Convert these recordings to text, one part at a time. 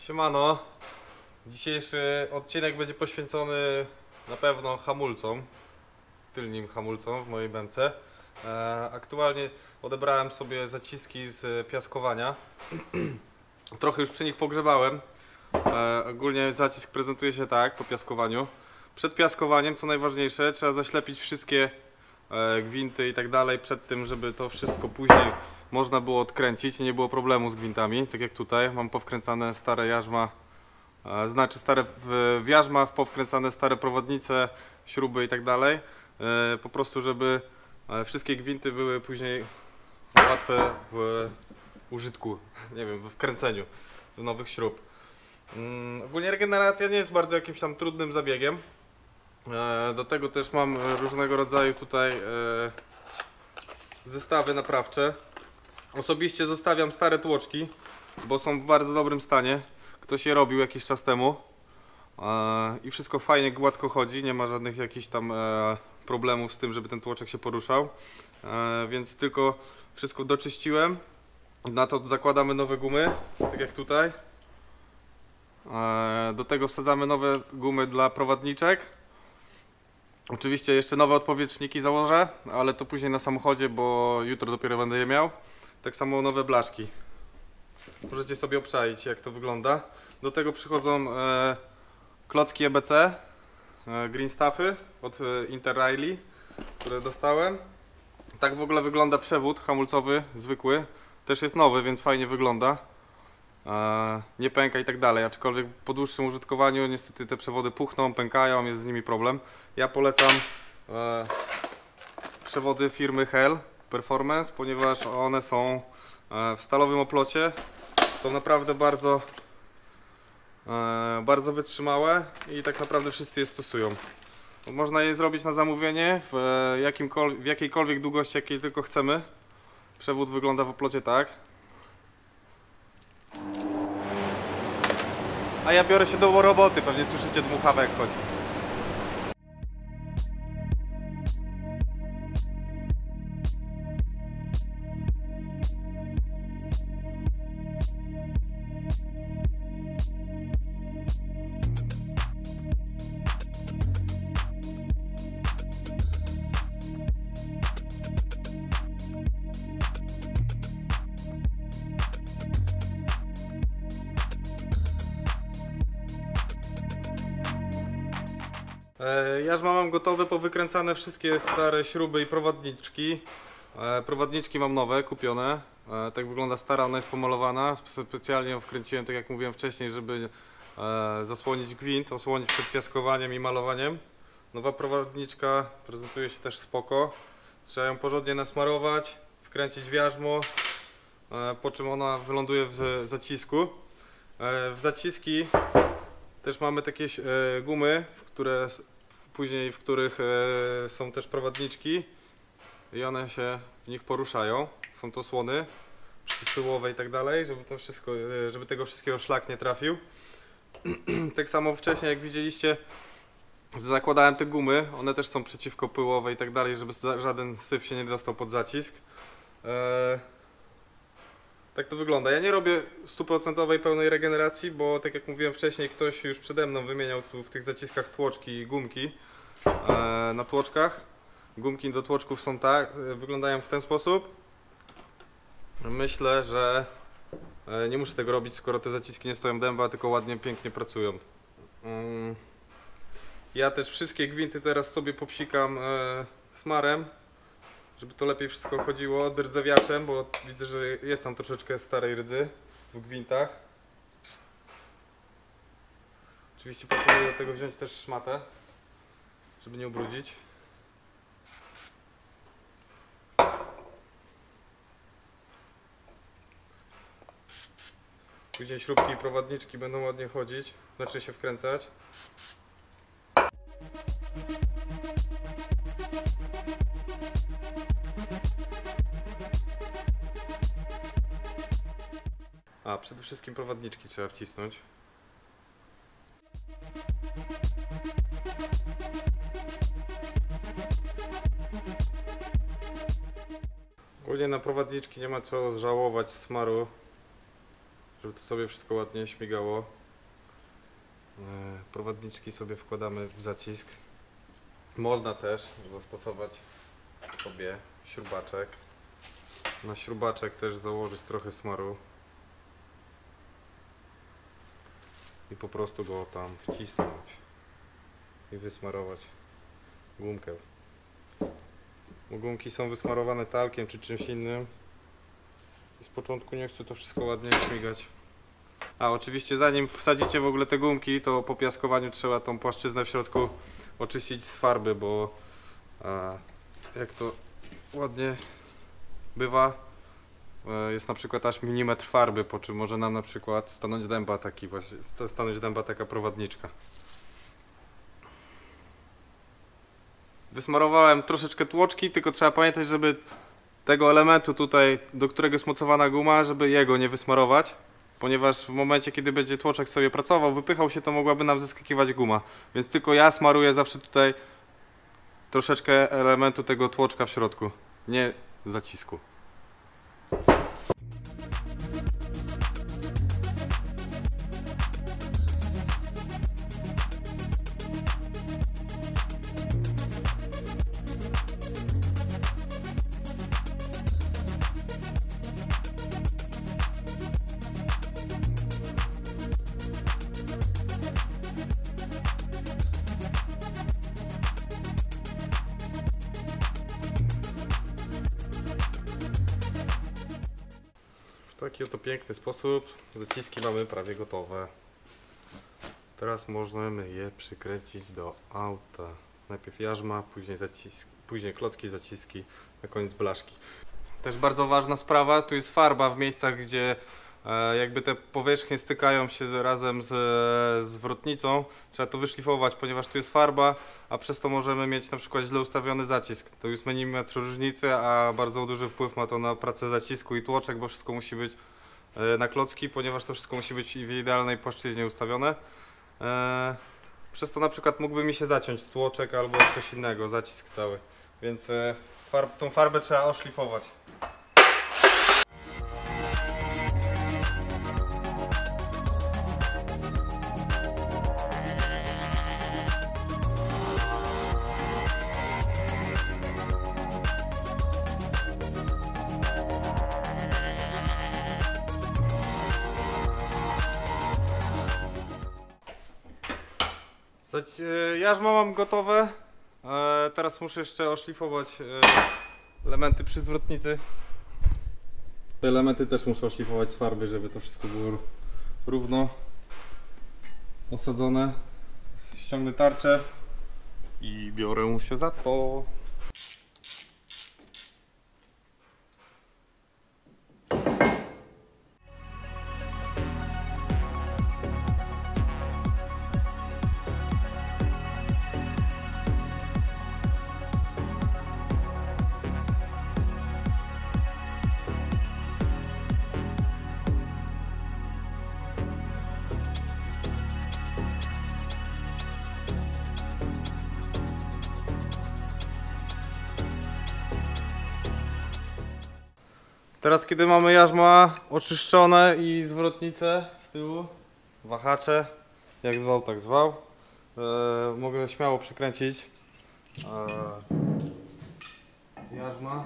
Siemano. Dzisiejszy odcinek będzie poświęcony na pewno hamulcom, tylnym hamulcom w mojej BMC. Aktualnie odebrałem sobie zaciski z piaskowania. Trochę już przy nich pogrzebałem. Ogólnie zacisk prezentuje się tak po piaskowaniu. Przed piaskowaniem, co najważniejsze, trzeba zaślepić wszystkie gwinty i tak dalej przed tym, żeby to wszystko później można było odkręcić i nie było problemu z gwintami. Tak jak tutaj mam powkręcane stare jarzma, znaczy stare w jarzma, powkręcane stare prowadnice, śruby i tak dalej. Po prostu, żeby wszystkie gwinty były później łatwe w użytku, nie wiem, w wkręceniu do nowych śrub. Ogólnie regeneracja nie jest bardzo jakimś tam trudnym zabiegiem. Do tego też mam różnego rodzaju tutaj zestawy naprawcze. Osobiście zostawiam stare tłoczki, bo są w bardzo dobrym stanie. Ktoś je robił jakiś czas temu i wszystko fajnie, gładko chodzi. Nie ma żadnych jakichś tam problemów z tym, żeby ten tłoczek się poruszał. Więc tylko wszystko doczyściłem. Na to zakładamy nowe gumy, tak jak tutaj. Do tego wsadzamy nowe gumy dla prowadniczek. Oczywiście jeszcze nowe odpowietrzniki założę, ale to później na samochodzie, bo jutro dopiero będę je miał. Tak samo nowe blaszki. Możecie sobie obczaić, jak to wygląda. Do tego przychodzą klocki EBC, Green Staffy od Interraili, które dostałem. Tak w ogóle wygląda przewód hamulcowy, zwykły. Też jest nowy, więc fajnie wygląda. Nie pęka i tak dalej, aczkolwiek po dłuższym użytkowaniu niestety te przewody puchną, pękają, jest z nimi problem. Ja polecam przewody firmy Hell Performance, ponieważ one są w stalowym oplocie, są naprawdę bardzo wytrzymałe i tak naprawdę wszyscy je stosują. Można je zrobić na zamówienie w jakiejkolwiek długości, jakiej tylko chcemy. Przewód wygląda w oplocie tak. A ja biorę się do roboty, pewnie słyszycie dmuchawę jak chodzi. Jarzma mam gotowe, powykręcane wszystkie stare śruby i prowadniczki. Prowadniczki mam nowe, kupione. Tak wygląda stara, ona jest pomalowana. Specjalnie ją wkręciłem, tak jak mówiłem wcześniej, żeby zasłonić gwint, osłonić przed piaskowaniem i malowaniem. Nowa prowadniczka prezentuje się też spoko. Trzeba ją porządnie nasmarować, wkręcić w jarzmo, po czym ona wyląduje w zacisku. W zaciski też mamy takie gumy, w których są też prowadniczki i one się w nich poruszają. Są to słony przeciwpyłowe i tak dalej, żeby tego wszystkiego szlak nie trafił. Tak samo wcześniej, jak widzieliście, zakładałem te gumy, one też są przeciwko pyłowe i tak dalej, żeby żaden syf się nie dostał pod zacisk. Tak to wygląda. Ja nie robię 100% pełnej regeneracji, bo tak jak mówiłem wcześniej, ktoś już przede mną wymieniał tu w tych zaciskach tłoczki i gumki na tłoczkach. Gumki do tłoczków są wyglądają w ten sposób. Myślę, że nie muszę tego robić, skoro te zaciski nie stoją dęba, tylko ładnie, pięknie pracują. Ja też wszystkie gwinty teraz sobie popsikam smarem, żeby to lepiej wszystko chodziło, rdzewiaczem, bo widzę, że jest tam troszeczkę starej rdzy w gwintach. Oczywiście proponuję do tego wziąć też szmatę, żeby nie ubrudzić. Później śrubki i prowadniczki będą ładnie chodzić, znaczy się wkręcać. A, przede wszystkim prowadniczki trzeba wcisnąć. Ogólnie na prowadniczki nie ma co żałować smaru, żeby to sobie wszystko ładnie śmigało. Prowadniczki sobie wkładamy w zacisk. Można też zastosować sobie śrubaczek. Na śrubaczek też założyć trochę smaru i po prostu go tam wcisnąć i wysmarować gumkę. Bo gumki są wysmarowane talkiem czy czymś innym i z początku nie chcę to wszystko ładnie śmigać. A oczywiście zanim wsadzicie w ogóle te gumki, to po piaskowaniu trzeba tą płaszczyznę w środku oczyścić z farby, bo jak to ładnie bywa, jest na przykład aż milimetr farby, po czym może nam na przykład stanąć dęba taka prowadniczka. Wysmarowałem troszeczkę tłoczki, tylko trzeba pamiętać, żeby tego elementu tutaj, do którego jest mocowana guma, żeby jego nie wysmarować, ponieważ w momencie, kiedy będzie tłoczek sobie pracował, wypychał się, to mogłaby nam zeskakiwać guma. Więc tylko ja smaruję zawsze tutaj troszeczkę elementu tego tłoczka w środku, nie zacisku. W taki oto piękny sposób zaciski mamy prawie gotowe. Teraz możemy je przykręcić do auta. Najpierw jarzma, później klocki, zaciski, na koniec blaszki. Też bardzo ważna sprawa, tu jest farba w miejscach, gdzie jakby te powierzchnie stykają się razem z zwrotnicą. Trzeba to wyszlifować, ponieważ tu jest farba, a przez to możemy mieć na przykład źle ustawiony zacisk. To jest milimetr różnicy, a bardzo duży wpływ ma to na pracę zacisku i tłoczek, bo wszystko musi być na klocki, ponieważ to wszystko musi być w idealnej płaszczyźnie ustawione. Przez to na przykład mógłby mi się zaciąć tłoczek albo coś innego, zacisk cały. Więc tą farbę trzeba oszlifować. Jarzmo mam gotowe. Teraz muszę jeszcze oszlifować elementy przy zwrotnicy. Te elementy też muszę oszlifować z farby, żeby to wszystko było równo osadzone. Ściągnę tarczę i biorę się za to. Teraz kiedy mamy jarzma oczyszczone i zwrotnice z tyłu, wahacze, jak zwał tak zwał, mogę śmiało przekręcić jarzma.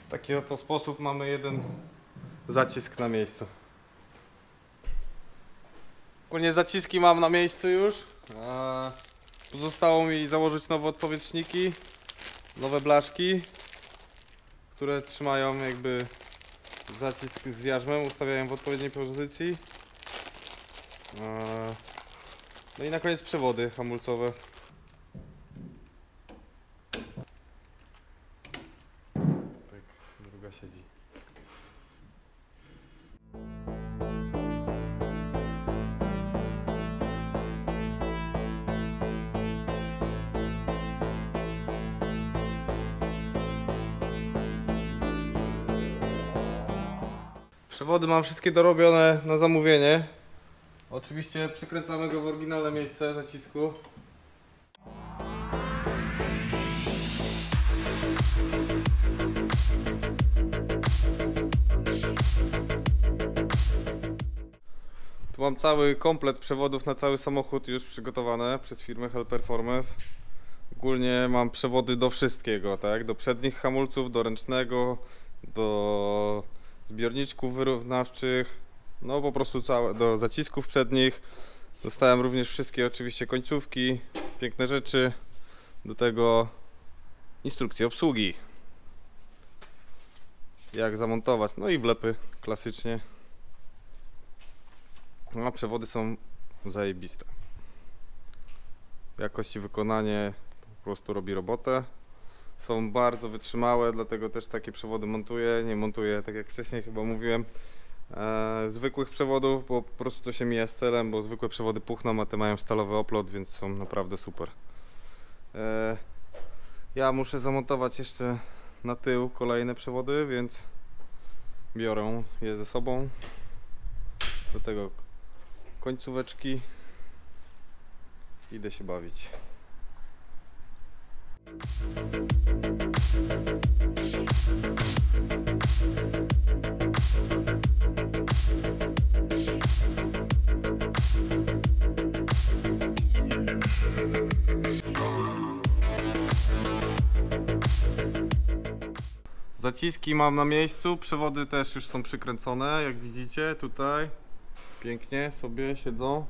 W taki oto sposób mamy jeden zacisk na miejscu. Ogólnie zaciski mam na miejscu już. Pozostało mi założyć nowe odpowietrzniki, nowe blaszki, które trzymają jakby zacisk z jarzmem, ustawiają w odpowiedniej pozycji. No i na koniec przewody hamulcowe. Tak, druga siedzi. Przewody mam wszystkie dorobione na zamówienie. Oczywiście przykręcamy go w oryginalne miejsce zacisku. Tu mam cały komplet przewodów na cały samochód już przygotowane przez firmę Hell Performance. Ogólnie mam przewody do wszystkiego, tak? Do przednich hamulców, do ręcznego, do zbiorniczków wyrównawczych, no po prostu całe, do zacisków przednich. Dostałem również wszystkie oczywiście końcówki, piękne rzeczy, do tego instrukcje obsługi, jak zamontować, no i wlepy klasycznie. A przewody są zajebiste. Jakość i wykonanie po prostu robi robotę. Są bardzo wytrzymałe, dlatego też takie przewody montuję. Nie montuję, tak jak wcześniej chyba mówiłem, zwykłych przewodów, bo po prostu to się mija z celem, bo zwykłe przewody puchną, a te mają stalowy oplot, więc są naprawdę super. Ja muszę zamontować jeszcze na tył kolejne przewody, więc biorę je ze sobą. Do tego końcóweczki. Idę się bawić. Zaciski mam na miejscu, przewody też już są przykręcone, jak widzicie tutaj. Pięknie sobie siedzą.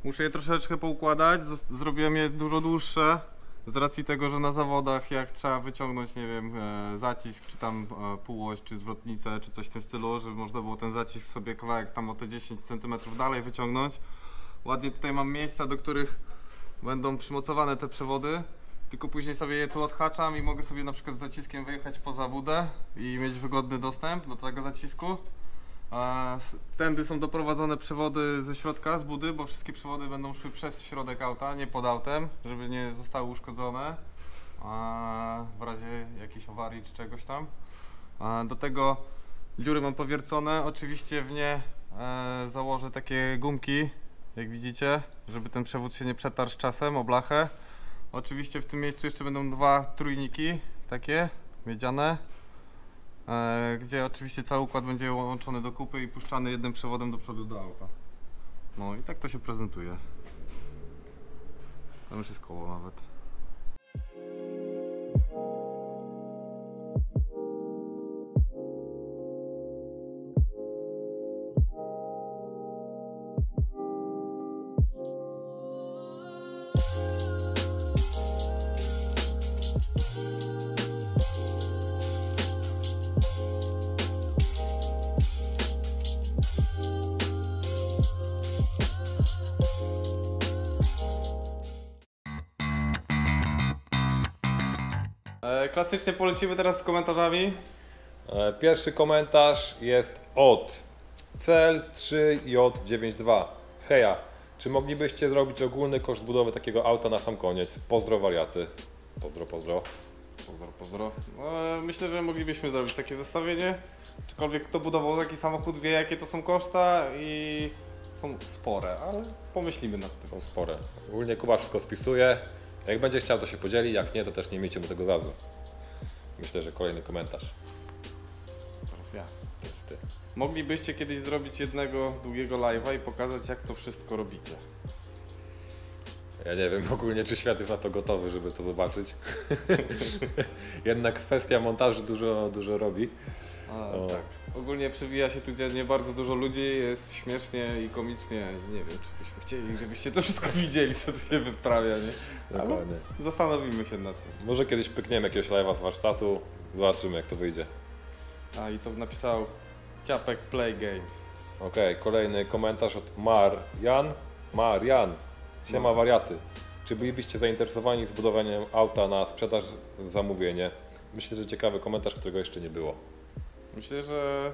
Muszę je troszeczkę poukładać, zrobiłem je dużo dłuższe. Z racji tego, że na zawodach jak trzeba wyciągnąć, nie wiem, zacisk, czy tam półoś, czy zwrotnicę, czy coś w tym stylu, żeby można było ten zacisk sobie kawałek tam o te 10 cm dalej wyciągnąć. Ładnie tutaj mam miejsca, do których będą przymocowane te przewody. Tylko później sobie je tu odhaczam i mogę sobie na przykład z zaciskiem wyjechać poza budę i mieć wygodny dostęp do tego zacisku. Tędy są doprowadzone przewody ze środka, z budy, bo wszystkie przewody będą szły przez środek auta, nie pod autem, żeby nie zostały uszkodzone w razie jakiejś awarii czy czegoś tam. Do tego dziury mam powiercone, oczywiście w nie założę takie gumki, jak widzicie, żeby ten przewód się nie przetarł z czasem o blachę. Oczywiście w tym miejscu jeszcze będą dwa trójniki, takie miedziane, gdzie oczywiście cały układ będzie łączony do kupy i puszczany jednym przewodem do przodu do auta. No i tak to się prezentuje. Tam już jest koło nawet. Klasycznie polecimy teraz z komentarzami. Pierwszy komentarz jest od Cel3J92. Heja, czy moglibyście zrobić ogólny koszt budowy takiego auta na sam koniec? Pozdro wariaty. Pozdro, pozdro. Pozdro, pozdro. Myślę, że moglibyśmy zrobić takie zestawienie. Aczkolwiek kto budował taki samochód wie, jakie to są koszta i są spore, ale pomyślimy nad tym. Są spore. Ogólnie Kuba wszystko spisuje. Jak będzie chciał, to się podzieli, jak nie, to też nie miejcie mu tego za złe. Myślę, że kolejny komentarz. Teraz ja. To jest ty. Moglibyście kiedyś zrobić jednego długiego live'a i pokazać, jak to wszystko robicie. Ja nie wiem ogólnie, czy świat jest na to gotowy, żeby to zobaczyć. Jednak kwestia montażu dużo robi. Tak. Ogólnie przewija się tu dziennie bardzo dużo ludzi, jest śmiesznie i komicznie. Nie wiem, czy byśmy chcieli, żebyście to wszystko widzieli, co tu się wyprawia, nie? Dokładnie. Ale zastanowimy się nad tym. Może kiedyś pykniemy jakiegoś live'a z warsztatu, zobaczymy jak to wyjdzie. A i to napisał Ciapek Play Games. Okej, kolejny komentarz od Marian. Siema wariaty. Czy bylibyście zainteresowani zbudowaniem auta na sprzedaż, zamówienie? Myślę, że ciekawy komentarz, którego jeszcze nie było. Myślę, że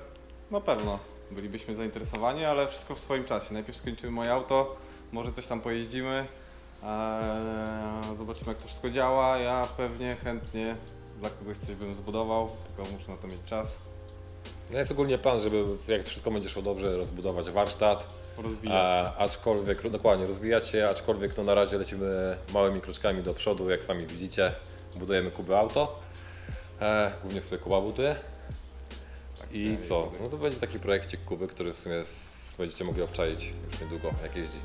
na pewno bylibyśmy zainteresowani, ale wszystko w swoim czasie. Najpierw skończymy moje auto, może coś tam pojeździmy, zobaczymy jak to wszystko działa. Ja pewnie chętnie dla kogoś coś bym zbudował, tylko muszę na to mieć czas. No jest ogólnie plan, żeby jak wszystko będzie szło dobrze, rozbudować warsztat. Rozwijać się. Aczkolwiek, dokładnie, rozwijać się, aczkolwiek no na razie lecimy małymi kroczkami do przodu, jak sami widzicie. Budujemy Kuby auto, głównie w sobie Kuba buduje. I co? No to będzie taki projekcik Kuby, który w sumie będziecie mogli obczaić już niedługo, jak jeździ.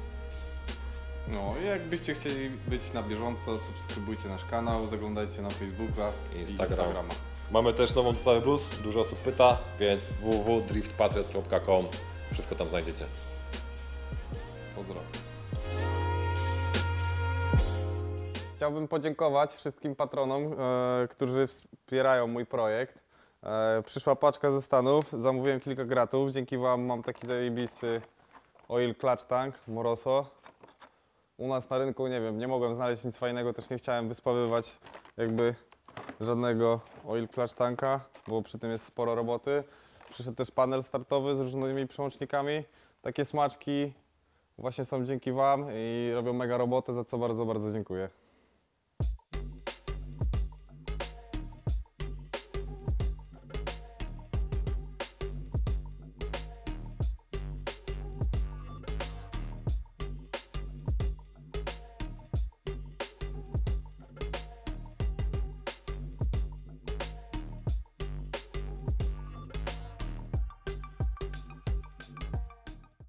No i jakbyście chcieli być na bieżąco, subskrybujcie nasz kanał, zaglądajcie na Facebooka i Instagrama. Mamy też nową dostawę Plus, dużo osób pyta, więc www.driftpatriot.com, wszystko tam znajdziecie. Pozdrawiam. Chciałbym podziękować wszystkim patronom, którzy wspierają mój projekt. Przyszła paczka ze Stanów, zamówiłem kilka gratów, dzięki Wam mam taki zajebisty oil clutch tank Moroso. U nas na rynku, nie wiem, nie mogłem znaleźć nic fajnego, też nie chciałem wyspawywać jakby żadnego oil clutch tanka, bo przy tym jest sporo roboty. Przyszedł też panel startowy z różnymi przełącznikami. Takie smaczki właśnie są dzięki Wam i robią mega robotę, za co bardzo, bardzo dziękuję.